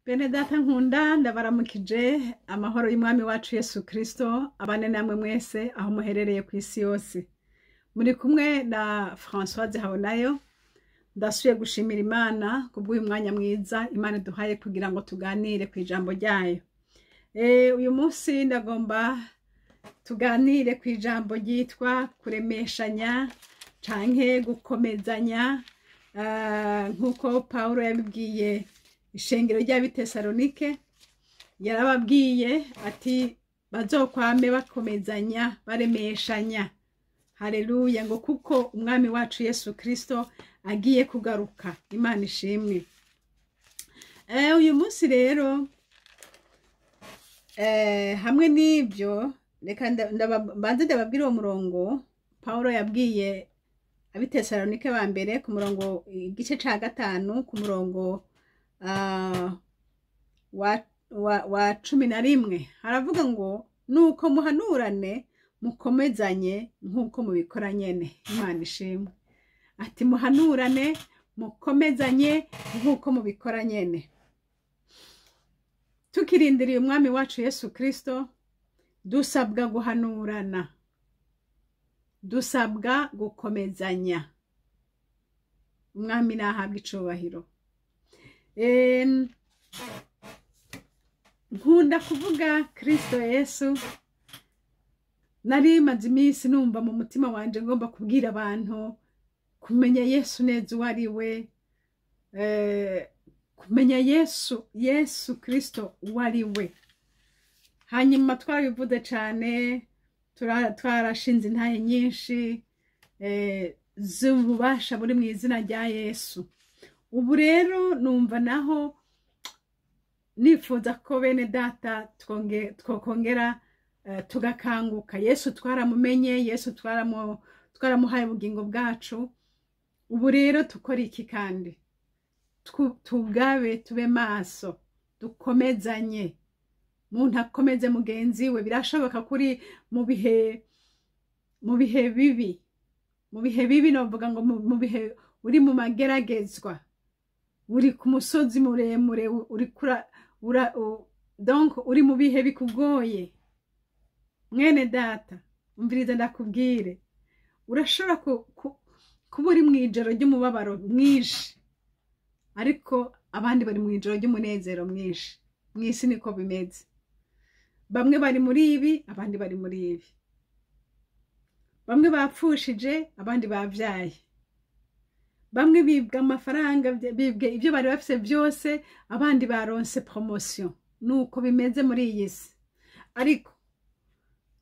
Bene data nkunda ndabaramukije amahoro y'umwami wacu Yesu Kristo abane namwe mwese aho muherereye ku isi yose. Muri kumwe na Françoise Habonayo. Ndasubiye gushimira Imana kubw'uyu mwanya mwiza Imana duhaye kugira ngo tuganire ku ijambo ryayo. Uyu munsi ndagomba tuganire ku ijambo ryitwa kuremeshanya canke gukomezanya, nkuko Paulo yabibwiye ishengero ry'Abitesalonike. Yarababwiye ati bazokwame bakomezanya baremeshanya. Haleluya, ngo kuko umwami wacu Yesu Kristo agiye kugaruka. Imana ishimwe. Uyu munsi rero hamwe n'ibyo reka banze ndababwira uwo murongo Paulo yabwiye Abitesalonike ba mbere ku murongo igice ca 5 ku murongo wa 11. Haravuga ngo nuko muhanurane mukomezanye nk'uko mubikora nyene. Imana ishimwe. Ati muhanurane mukomezanye nk'uko mubikora nyene. Tukirindiriye umwami wacu Yesu Kristo dusabwa guhanurana, dusabwa gukomezanya. Umwami nahabwa icubahiro. Nkunda kuvuga Kristo Yesu. Nari maze iminsi numva mu mutima wanje ngomba kubwira abantu kumenya Yesu neza uwo ari we, kumenya Yesu Kristo uwo ari we. Hanyuma twabivuze cane, twarashinze intahe nyinshi z'ububasha buri mu izina rya Yesu. Ubu rero numva naho nifuza ko bene data twokongera tugakanguka. Yesu twaramumenye, Yesu twaramuhaye ubugingo bwacu. Ubu rero tukora iki kandi? Tugabe, tube maso, dukomezanye. Muntu akomeze mugenzi we. Birashoboka kuri mu bihe bibi. Mu bihe bibi novuga ngo mu bihe uri mu mageragezwa, uri ku musozi muremure, donc uri mu bihe bikugoye. Mwene data umviriza ndakubwire, urashobora kuba uri mwijoro ry'umubabaro mwinshi, ariko abandi bari mwijoro ry'umunezero mwinshi. Mwisi niko bimeze. Bamwe bari muri ibi, abandi bari muri ibi. Bamwe bapfushije, abandi bavyaye. Bamwe bibwa amafaranga, bibwe ibyo bari bafise byose, abandi baronse promotion. Nuko bimeze muri iyi si. Ariko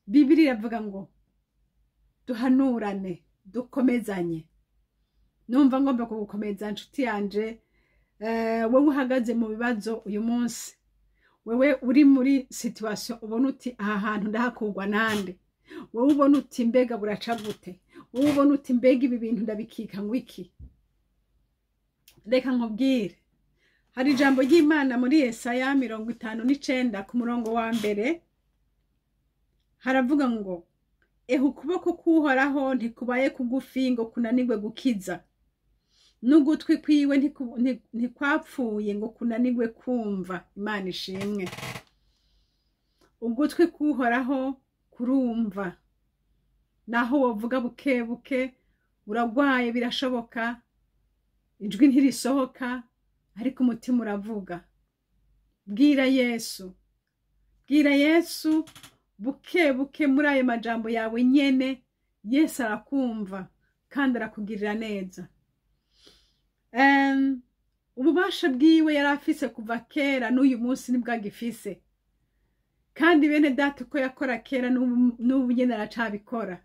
Bibiliya iravuga ngo duhanurane, dukomezanye. Numva ngomba kugukomeza nshuti yanje, wowe uhagaze mu bibazo uyu munsi. Wewe uri muri situation ubona uti aha hantu ndahakugwa nande. Wowe ubona uti mbega buraca gute. Wowe ubona uti mbega ibi bintu ndabikika ngwiki. Reka nkubwire, hari ijambo ry'Imana muri Yesaya 59 ku murongo wa mbere. Haravuga ngo ukuboko k'Uhoraho ntikubaye kugufi ngo kunanirwe gukiza, n'ugutwi kwiwe ntikwapfuye ngo kunanirwe kumva. Imana ishimwe. Ugutwi k'Uhoraho kurumva. Naho wovuga buke buke, uragwaye birashoboka, ijwi ntirisohoka, ariko umutima uravuga. Bwira Yesu. Bwira Yesu buke buke muri ayo majambo yawe nyene. Yesu arakumva kandi arakugirira neza. Ububasha bwiwe yarafise kuva kera n'uyu munsi nibwo agifise. Kandi bene data uko yakora kera n'ubu nyene aracabikora.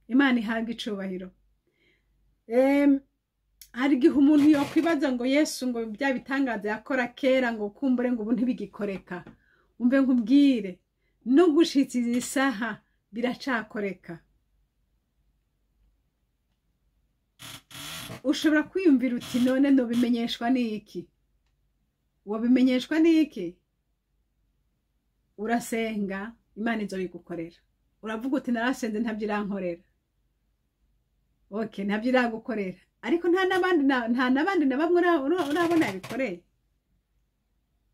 Imana ihabwe icubahiro. Hari igihe umuntu yokwibaza ngo Yesu ngo bya bitangaza yakora kera ngo kumbure ngo ubu ntibigikoreka. Umve nkubwire, no gushitsa izi saha biracakoreka. Ushobora kwiyumvira uti none no bimenyeshwa n'iki? Wabimenyeshwa n'iki? Urasenga, Imana izobigukorera. Uravuga uti narasenze ntabyo irankorera. Okay, ntabyo iragukorera. Ariko nta nabandi na bamwe urabona yabikoreye.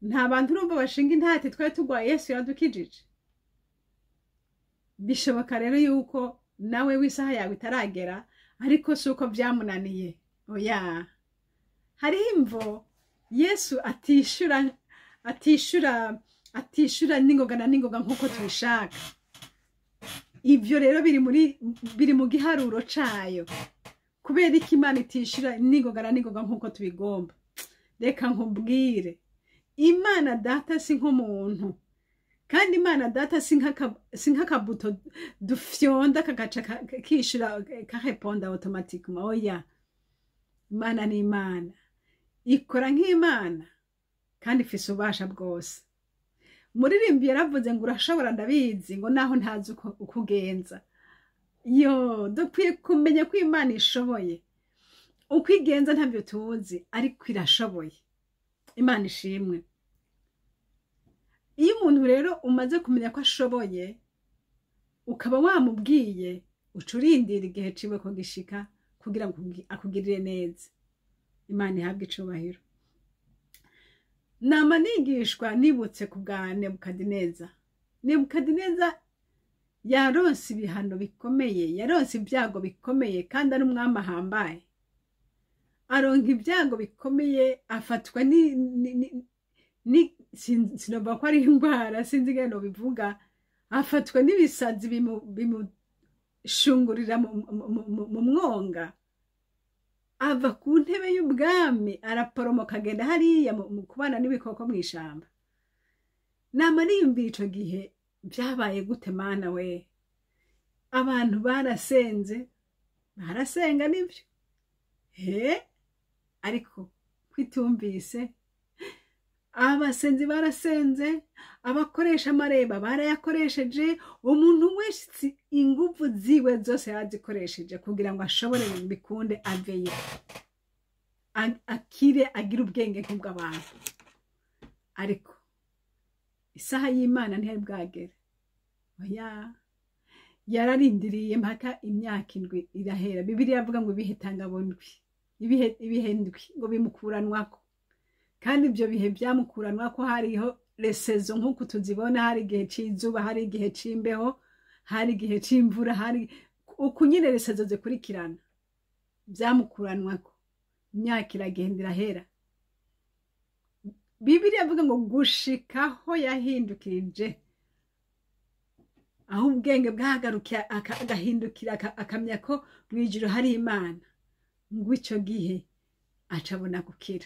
nta bantu urumva bashinga intati twari turwaye Yesu yaradukijije. Bishoboka rero yuko nawe w'isaha yawe itaragera, ariko si uko byamunaniye. Oya, hariho imvo Yesu atishura n'ingoga na n'ingoga nk'uko tubishaka. Ibyo rero biri mu giharuro cayo. Kubera iki Imana itishura n'ingoga na n'ingoga nk'uko tubigomba? Reka nkubwire, Imana data si nk'umuntu, kandi Imana data si nk'akabuto dufyonda kagaca kishura kareponda automatiquement. Oya, Imana ni Imana, ikora nk'Imana kandi ifise ububasha bwose. Umuririmbyi yaravuze ngo urashobora ndabizi, ngo naho ntazi uko ugenza. Yo, dukwiye kumenya ko Imana ishoboye. Uko igenza ntabyo tuzi, ariko irashoboye. Imana ishimwe. Iyo umuntu rero umaze kumenya ko ashoboye, ukaba wamubwiye, ucurindira igihe ciwe ko gishika kugira ngo akugirire neza. Imana ihabwe icubahiro. Nama nigishwa nibutse ku bwa Nebukadineza. Nebukadineza yaronse ibihano bikomeye, yaronse ibyago bikomeye, kandi ari umwami ahambaye. Aronka ibyago bikomeye, afatwa sinovuga ko ari indwara, sinzi ingene nobivuga, afatwa n'ibisazi bimushungurira mu mwonga. Ava ku ntebe y'ubwami araporomoka agenda hariya mu kubana n'ibikoko mu ishamba. Nama niyumvira ico gihe byabaye gute Mana we? Abantu barasenze, barasenga nivyo, ariko kwitumvise. Abasenzi barasenze, abakoresha amareba barayakoresheje, umuntu wese ingufu ziwe zose yazikoresheje kugira ngo ashobore bikunde aveye, akire, agire ubwenge nk'ubw'abantu. Ariko isaha y'Imana ntiyari bwagere. Oya, yararindiriye mpaka imyaka 7 irahera. Bibiliya avuga ngo ibihetangabondwi, ibihe ndwi ngo bimukuranwako. Kandi ibyo bihe byamukuranwa ko hariho resezo nk'uko tuzibona, hari igihe cy'izuba, hari igihe cy'imbeho, hari igihe cy'imvura, hari ukunyine resezo zikurikirana. Byamukuranwa ko imyaka iragenda irahera. Bibiliya avuga ngo gushikaho yahindukirije, aho ubwenge bwahagarukiye agahindukira akamenya ko mu ijuru hari Imana, ngo icyo gihe acabona gukira.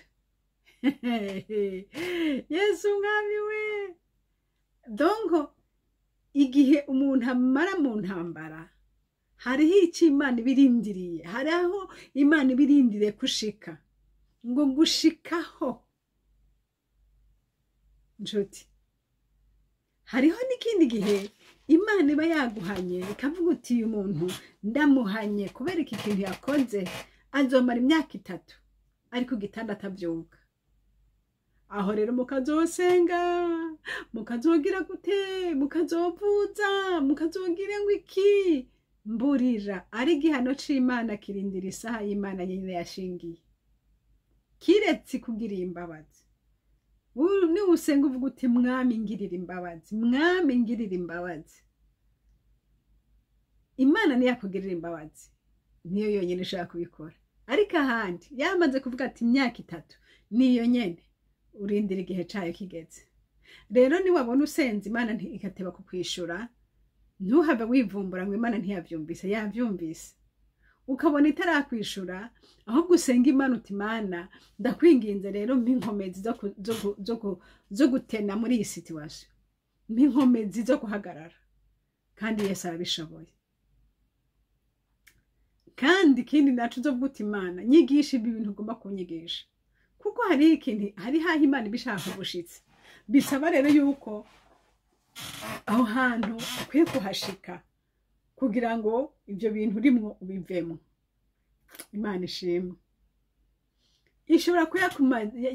Yesu mwami we. Donc igihe umuntu amara mu ntambara, hariho icyo Imana ibirindiriye, hariho Imana ibirindiriye kushika, ngo gushikaho. Nshuti, hariho n'ikindi gihe Imana iba yaguhanye, ikavuga uti uyu muntu ndamuhanye kubera iki kintu yakoze, azomara imyaka 3 ariko gitanda atabyuka. Aho rero mukazosenga, mukazogira gute, mukazovuza, mukazogira ngo iki, mburira ari gihano c'Imana kirindira isaha y'Imana nyine yashingiye. Kiretse kugira imbabazi. Ni usenga uvuga uti mwami ngirira imbabazi, mwami ngirira imbabazi. Imana niyo yakugirira imbabazi, niyo yonyine ishaka kubikora. Ariko ahandi yamaze kuvuga ati imyaka 3 niyo nyene, urindira igihe cayo kigeze. Rero ni wabona usenze Imana ikateba kukwishura, ntuhave wivumbura ngo Imana ntiyavyumvise. Yavyumvise. Ukabona itarakwishura, aho gusenga Imana uti Imana ndakwinginze rero mpinkomezi zo gutena muri iyi situation, mpinkomezi zo guhagarara. Kandi Yesu arabishoboye. Kandi kindi nacu zo guta Imana, nyigisha ibi bintu ugomba kunyigisha, kuko hari ikindi, hari haho Imana ibishaka gushitsa. Bisaba rero yuko aho hantu ukwiye kuhashika kugira ngo ibyo bintu urimwo ubivemo. Imana ishimwe. Ishobora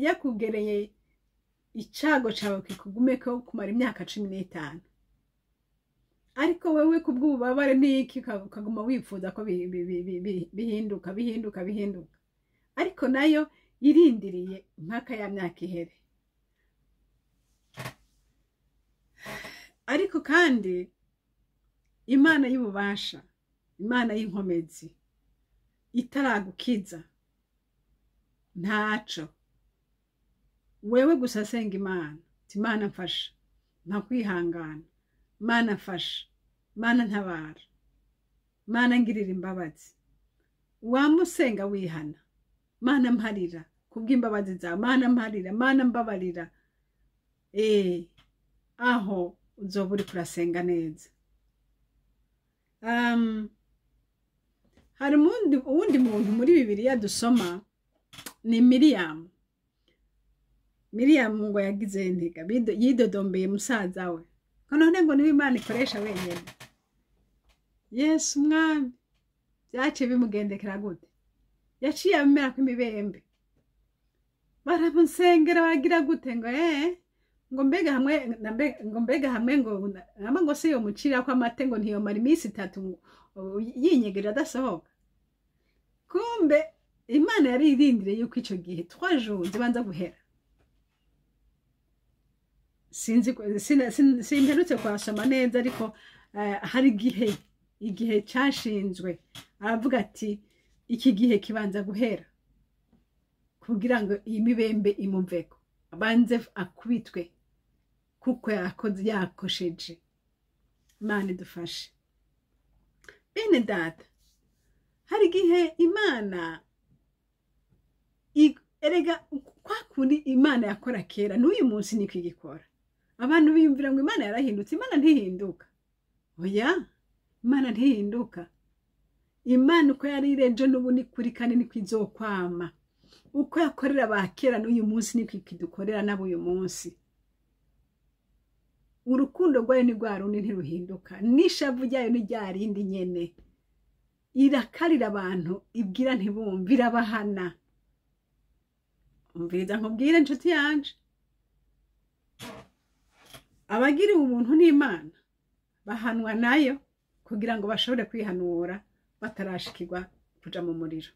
yakugereye icago cawe kikugumeko kumara imyaka 15, ariko wewe kubw'ububabare n'iki ukaguma wifuza ko bihinduka. Ariko nayo irindiriye mpaka ya myaka ihere. ariko kandi imana y'ububasha, imana y'inkomezi itaragukiza ntaco, wewe gusa senga imana uti imana mfasha, nta kwihangana, mana mfasha, mana ntabara, mana ngirira imbabazi. Wamusenga wihana, mana mparira kubw'imbabazi zawe, mana mparira, mana mbabarira, aho uzoba uri kurasenga neza. Hari uwundi muntu muri Bibiliya dusoma ni Miriyamu. Miriyamu ngo yagize intega, yidodombeye musaza we, none ngo niwe Imana ikoresha wenyene. Yesu mwami, byaciye bimugendekera gute? Yaciye amera kw'imibembe, baramusengera bagira gute ngo mbega hamwe ngo se yo mucira ko amate ngo ntiyomara iminsi 3 yinyegerera adasohoka. Kumbe Imana yari irindire yuko ico gihe 3 jours zibanza guhera. Simperutse kwasoma neza, ariko hari igihe cyashinzwe aravuga ati iki gihe kibanza guhera kugira ngo iyi mibembe imumveko, abanze akubitwe kuko yakosheje. Imana idufashe. Bene data, hari igihe Imana erega kwa kundi Imana yakora kera n'uyu munsi niko igikora. Abantu biyumvira ngo Imana yarahindutse. Imana ntihinduka. Oya, Imana ntihinduka. Imana uko yari irejo n'ubu ni kuri kandi niko izokwama. Uko yakorera abakera n'uyu munsi niko ikidukorera nabo uyu munsi. Urukundo rwayo ni rwa rundi ntiruhinduka, n'ishavu ryayo ni rya rindi nyene. Irakarira abantu, ibwira ntibumve, irabahana. Umviriza nkubwire nshuti yanje, abagiriwe umuntu n'Imana bahanwa nayo kugira ngo bashobore kwihanura batarashikirwa kuja mu muriro.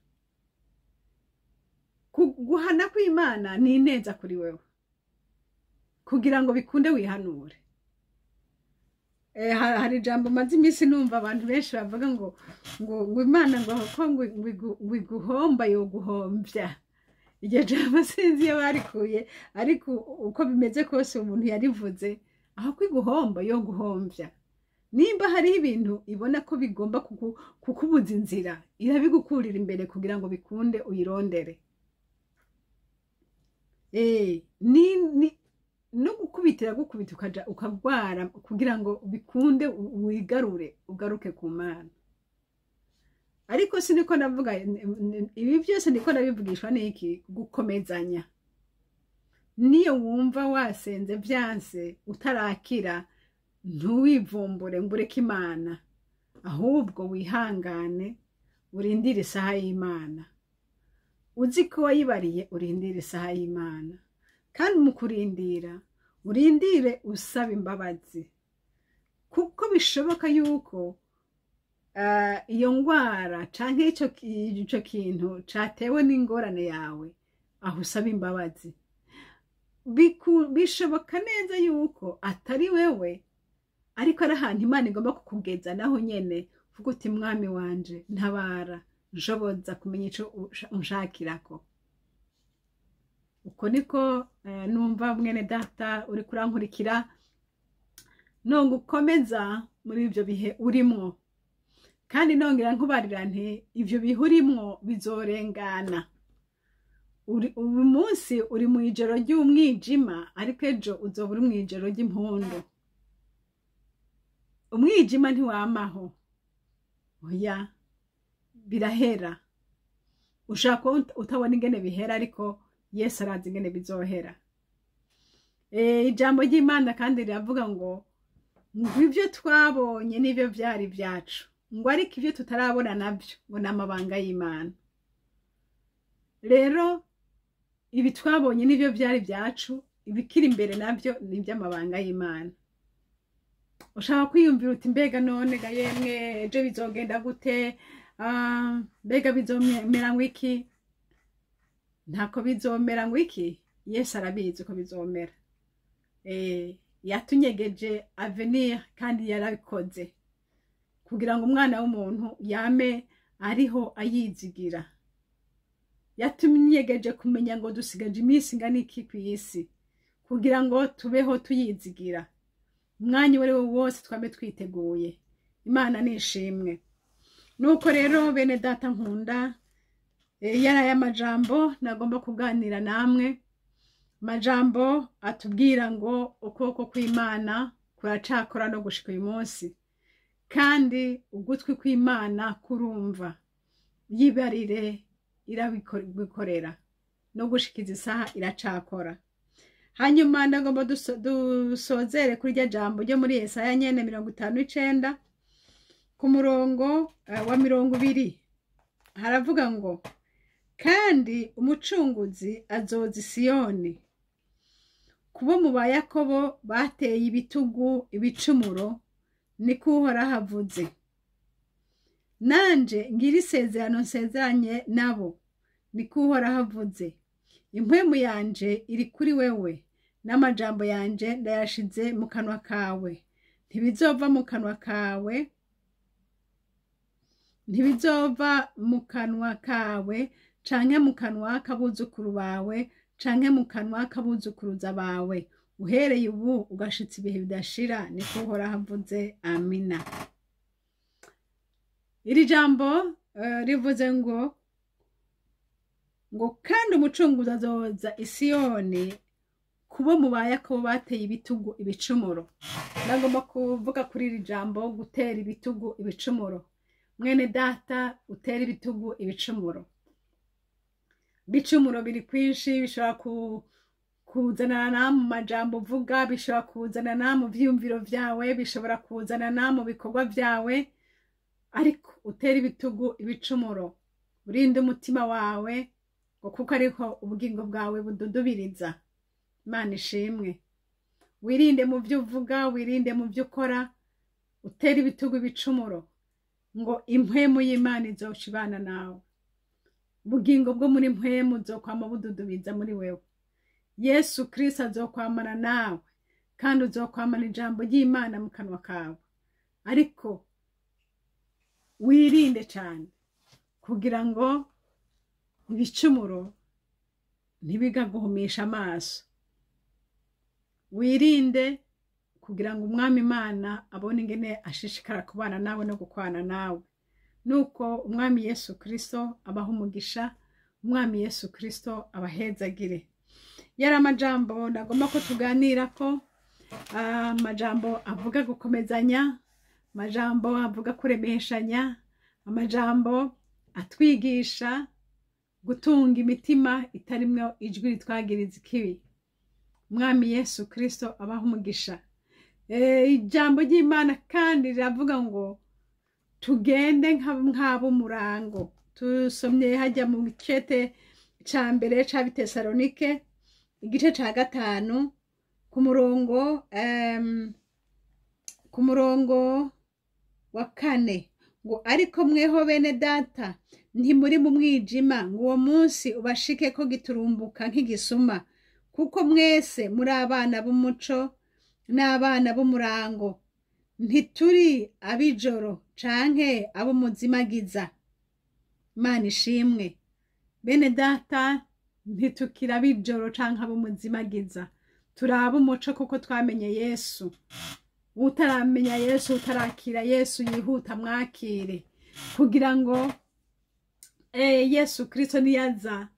Guhana kw'Imana ni ineza kuri wewe kugira ngo bikunde wihanure. Hari ijambo maze iminsi numva abantu benshi bavuga ngo Imana ngo iguhomba yo guhombya. Iryo jambo sinzi iyo barikuye, ariko uko bimeze kose umuntu yarivuze, aho kwiguhomba yo guhombya. Nimba hari ibintu ibona ko bigomba kukubuza inzira, irabigukurira imbere kugira ngo bikunde uyirondere. No gukubitira gukubita ukagwara kugira ngo bikunde wigarure, ugaruke ku Mana. Ariko siniko navuga ibi byose, ndiko nabivugishwa n'iki gukomezanya. Niyo wumva wasenze byanse utarakira, ntuwivumbure ngureke Imana, ahubwo wihangane urindire isaha y'Imana. Uzi ko wayibariye urindire isaha y'Imana, kandi mu kurindira urindire usaba imbabazi, kuko bishoboka yuko iyo ngwara canke ico kintu catewe n'ingorane yawe aho usaba imbabazi. Bishoboka neza yuko atari wewe, ariko ari ahantu Imana igomba kukugeza naho nyene, vuga uti mwami wanje ntabara, nshoboza kumenya ico unshakirako. Uko niko numva mwene data uri kurankurikira, no gukomeza muri ibyo bihe urimo, kandi nongera nkubarira nti ivyo bihe urimo bizorengana. Uyu munsi uri mu ijoro ry'umwijima, ariko ejo uzoba uri mu ijoro ry'impundu. Umwijima ntiwamaho, oya, birahera. Ushaka utabona ingene bihera, ariko Yesu arazi ingene bizohera. Ijambo ry'Imana kandi riravuga ngo ibyo twabonye n'ibyo byari byacu, ngo ariko ibyo tutarabona nabyo ngo ni amabanga y'Imana. Rero ibi twabonye n'ibyo byari byacu, ibikiri imbere nabyo ni iby'amabanga y'Imana. Ushaka kwiyumvira uti mbega none ga yemwe ejo bizogenda gute, mbega bizomera ngwiki? Ntako bizomera ngwiki, Yesu arabizi ko bizomera. yatunyegeje avenir kandi yarabikoze kugira ngo umwana w'umuntu yame ariho ayizigira. Yatunyegeje kumenya ngo dusigaje iminsi ingana iki ku isi kugira ngo tubeho tuyizigira. Umwanya wari wose twame twiteguye. Imana nishimwe. Nuko rero bene data nkunda, yaraye amajambo nagomba kuganira namwe. Majambo atubwira ngo ukuboko kw'Imana kuracakora no gushika uyu munsi, kandi ugutwi kw'Imana kurumva. Yibarire irabikorera no gushikiza isaha iracakora. Hanyuma ndagomba dusozere kuri rya jambo ryo muri Yesaya nyene 59 ku murongo wa 20. Haravuga ngo kandi umucunguzi azoza i Siyoni, kubo mu ba Yakobo bateye ibitugu ibicumuro, niko Uhoraho avuze. Nanje ngira isezerano nsezeranye nabo, niko Uhoraho avuze. Impwemu yanje iri kuri wewe, n'amajambo yanje ndayashize mu kanwa kawe. Ntibizova mu kanwa kawe, ntibizova mu kanwa kawe, canke mu kanwa k'abuzukuru bawe, canke mu kanwa k'abuzukuruza bawe, uhereye ubu ugashitsa ibihe bidashira, niko Uhoraho avuze. Amina. Iri jambo rivuze ngo kandi umucunguzi azoza i Siyoni, kubo mu ba Yakobo bateye ibitugu ibicumuro. Nagomba kuvuga kuri iri jambo gutera ibitugu ibicumuro. Mwene data, utera ibitugu ibicumuro. Bicumuro biri kwinshi, bishobora kuzanana mu majambo uvuga, bishobora kuzanana mu vyumviro vyawe, bishobora kuzanana mu bikorwa vyawe, ariko utera ibitugu ibicumuro. Urinde umutima wawe ngo kuko ariko ubugingo bwawe bududubiriza. Imana ishimwe. Wirinde mu byo uvuga, wirinde mu byo ukora, utera ibitugu ibicumuro ngo impwemu y'Imana izocibana nawe. Ubugingo bwo muri mpwemu zokwama bududubiza muri wewe. Yesu Kristo azokwamana nawe kandi uzokwamana ijambo ry'Imana mu kanwa kawe. Ariko wirinde cyane kugira ngo ibicumuro ntibigaguhumisha amaso. Wirinde kugira ngo umwami Imana abone ingene ashishikara kubana nawe no gukwana nawe. Nuko umwami Yesu Kristo abaha umugisha, umwami Yesu Kristo abahezagire. Yari amajambo ndagomba ko tuganira ko, amajambo avuga gukomezanya, amajambo avuga kuremeshanya, amajambo atwigisha gutunga imitima itarimwo ijwi ritwagiriza ikibi. Umwami Yesu Kristo abaha umugisha. Ijambo ry'Imana kandi riravuga ngo tugende nk'abo murango. Tusomye hajya mu cete ca mbere ca Bitesalonike igice ca 5 ku murongo wa 4 ngo ariko mweho bene data ntimuri mu mwijima ngo uwo munsi ubashike ko giturumbuka nk'igisuma, kuko mwese muri abana b'umuco n'abana b'umurango. Ntituri abijoro canke abo muzimagiza. Imana ishimwe. Bene data, ntitukira abijoro canke abo muzimagiza. Turaba umuco kuko twamenye Yesu. Utaramenya Yesu, utarakira Yesu, yihuta mwakire kugira ngo Yesu Kristo niyaza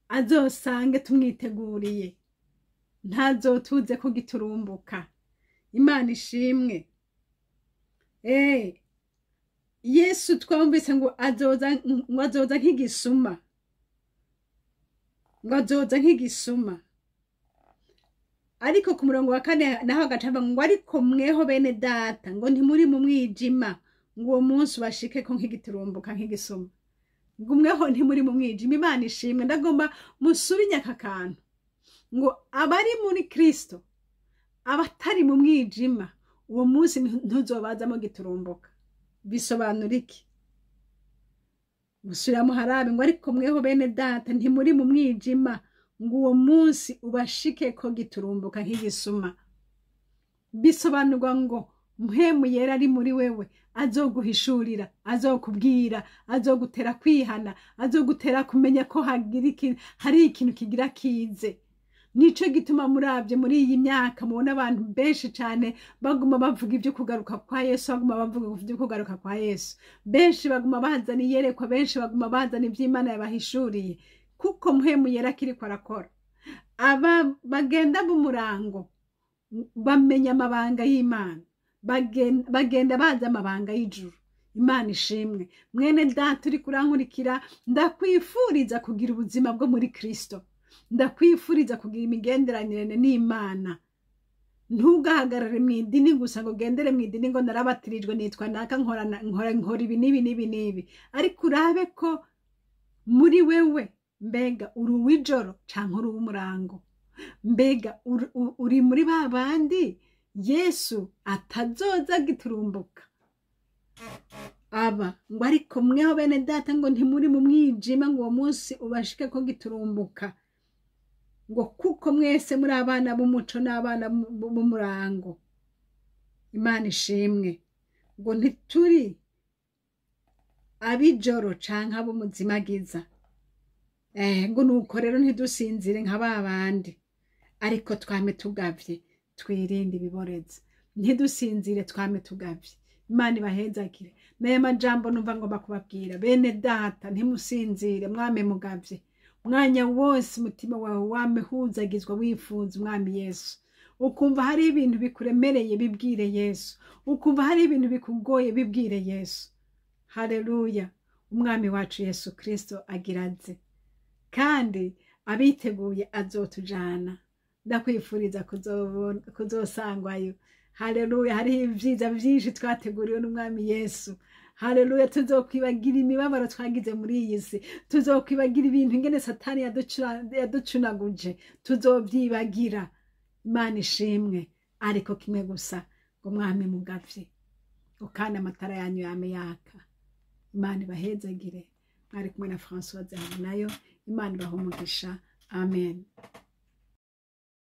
azosange tumwiteguriye, ntazotuze ko giturumbuka. Imana ishimwe. Yesu twumvise ngo azoza nk'igisuma, ngo azoza nk'igisuma. Ariko ku murongo wa 4 naho agacamba ngo ariko mweho bene data ngo ntimuri mu mwijima ngo uwo munsi ubashike ko nk'igiturumbuka nk'igisuma. Ngo mweho ntimuri mu mwijima. Imana ishimwe. Ndagomba musubinya aka kantu ngo abari muri Kristo, abatari mu mwijima, uwo munsi ntuzobazamo giturumbuka. Bisobanura iki? Musubira mu harabe ngo ariko mweho bene data ntimuri mu mwijima ngo uwo munsi ubashike ko giturumbuka nk'igisuma. bisobanurwa ngo mpwemu yera ari muri wewe azoguhishurira, azokubwira, azogutera kwihana, azogutera kumenya ko hari ikintu kigira kize. Nico gituma muravye muri iyi myaka mubona abantu benshi cyane baguma bavuga ibyo kugaruka kwa Yesu, baguma bavuga ibyo kugaruka kwa Yesu. Benshi baguma bazana iyerekwa, benshi baguma bazana ivy'Imana yabahishuriye, kuko mpwemu yera kiriko arakora. Aba bagenda mu murango bamenya amabanga y'Imana, bagenda baza amabanga y'ijuru. Imana ishimwe. Mwene data uri kurankurikira, ndakwifuriza kugira ubuzima bwo muri Kristo. Ndakwifuriza kugira imigenderanire n'Imana. Ntugahagarare mu idini gusa ngo gendere mu idini ngo narabatirijwe nitwa naka nkora ibi n'ibi, ariko urabe ko muri wewe mbega uri uw'ijoro canke uri uw'umurango. Mbega uri muri ba bandi Yesu atazoza giturumbuka aba ngo ariko mweho bene data ngo ntimuri mu mwijima ngo uwo munsi ubashike ko giturumbuka, ngo kuko mwese muri abana b'umuco n'abana b'umurango. Imana ishimwe. Ngo ntituri ab'ijoro canke ab'umuzimagiza. Ngo nuko rero ntidusinzire nka babandi, ariko twame tugavye, twirinde ibiboreza. Ntidusinzire, twame tugavye. Imana ibahezagire. Naye majambo numva ngomba kubabwira bene data, ntimusinzire, mwame mugavye. Mwanya wose umutima wawe wamehuzagizwa wifuza umwami Yesu. Ukumva hari ibintu bikuremereye, bibwire Yesu. Ukumva hari ibintu bikugoye, bibwire Yesu. Haleluya. Umwami wacu Yesu Kristo agiraze, kandi abiteguye azotujana. Ndakwifuriza kuzosangwayo. Haleluya. Hari ibyiza byinshi twateguriwe n'umwami Yesu. Haleluya. Tuzokwibagira imibabaro twagize muri iyi si, tuzokwibagira ibintu ingene Satani yaducunaguje, tuzovyibagira. Imana ishimwe. Ariko kimwe gusa, ngo mwami mugavye, ngo kandi amatara yanyu yame yaka. Imana ibahezagire. Mwari kumwe na Françoise Habonayo. Imana ibahe umugisha. Amen.